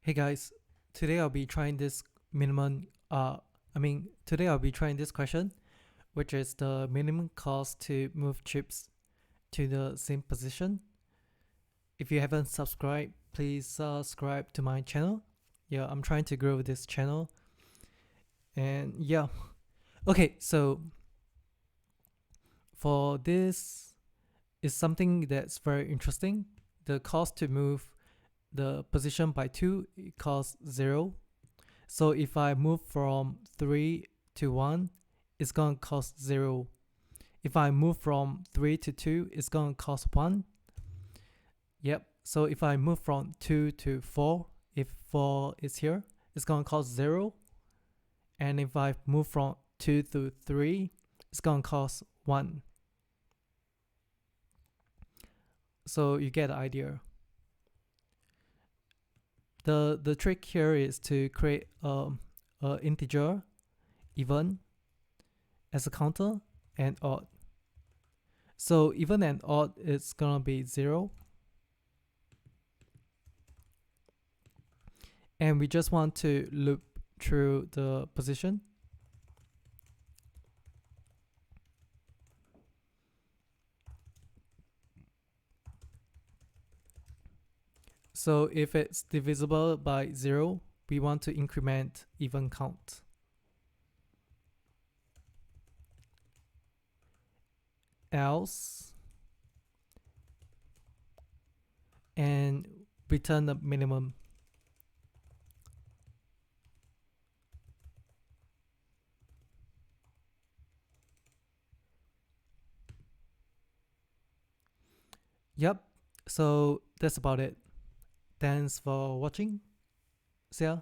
Hey guys, today I'll be trying this minimum today I'll be trying this question, which is the minimum cost to move chips to the same position. If you haven't subscribed, please subscribe to my channel. Yeah, I'm trying to grow this channel. And yeah. Okay, so for this is something that's very interesting. The cost to move the position by 2 it costs 0. So if I move from 3 to 1, it's going to cost 0. If I move from 3 to 2, it's going to cost 1. Yep. So if I move from 2 to 4, if 4 is here, it's going to cost 0. And if I move from 2 to 3, it's going to cost 1. So you get the idea. The trick here is to create a integer, even, as a counter, and odd. So even and odd is gonna be 0. And we just want to loop through the position. So if it's divisible by 0, we want to increment even count. Else, and return the minimum. Yep, so that's about it. Thanks for watching. See ya.